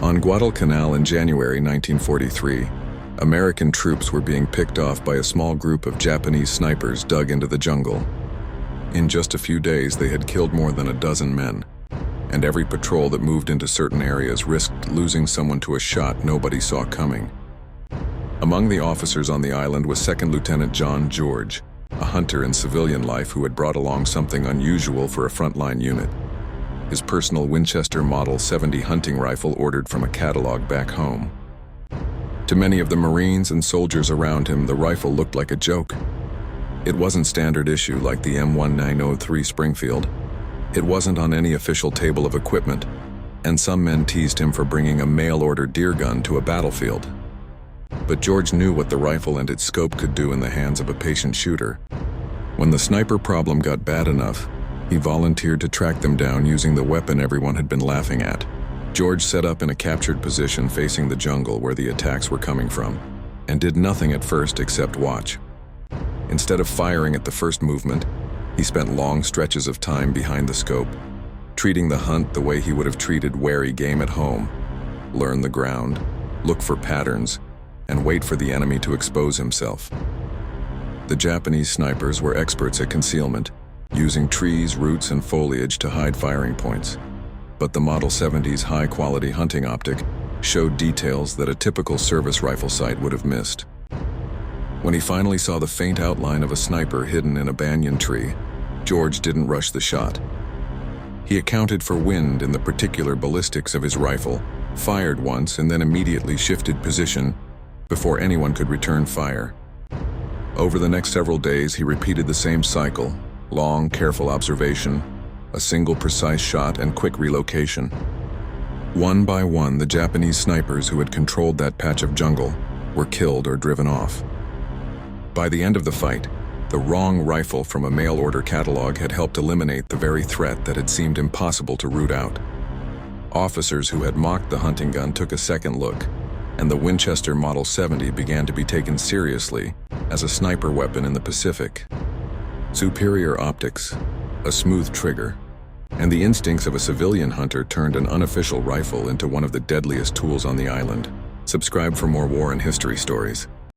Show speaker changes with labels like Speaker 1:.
Speaker 1: On Guadalcanal in January 1943, American troops were being picked off by a small group of Japanese snipers dug into the jungle. In just a few days, they had killed more than a dozen men, and every patrol that moved into certain areas risked losing someone to a shot nobody saw coming. Among the officers on the island was Second Lieutenant John George, a hunter in civilian life who had brought along something unusual for a frontline unit: his personal Winchester Model 70 hunting rifle ordered from a catalog back home. To many of the Marines and soldiers around him, the rifle looked like a joke. It wasn't standard issue like the M1903 Springfield. It wasn't on any official table of equipment, and some men teased him for bringing a mail-order deer gun to a battlefield. But George knew what the rifle and its scope could do in the hands of a patient shooter. When the sniper problem got bad enough, he volunteered to track them down using the weapon everyone had been laughing at. George set up in a captured position facing the jungle where the attacks were coming from, and did nothing at first except watch. Instead of firing at the first movement, he spent long stretches of time behind the scope, treating the hunt the way he would have treated wary game at home: learn the ground, look for patterns, and wait for the enemy to expose himself. The Japanese snipers were experts at concealment, using trees, roots, and foliage to hide firing points. But the Model 70's high-quality hunting optic showed details that a typical service rifle sight would have missed. When he finally saw the faint outline of a sniper hidden in a banyan tree, George didn't rush the shot. He accounted for wind in the particular ballistics of his rifle, fired once, and then immediately shifted position before anyone could return fire. Over the next several days, he repeated the same cycle: long, careful observation, a single precise shot, and quick relocation. One by one, the Japanese snipers who had controlled that patch of jungle were killed or driven off. By the end of the fight, the wrong rifle from a mail-order catalog had helped eliminate the very threat that had seemed impossible to root out. Officers who had mocked the hunting gun took a second look, and the Winchester Model 70 began to be taken seriously as a sniper weapon in the Pacific. Superior optics, a smooth trigger, and the instincts of a civilian hunter turned an unofficial rifle into one of the deadliest tools on the island. Subscribe for more war and history stories.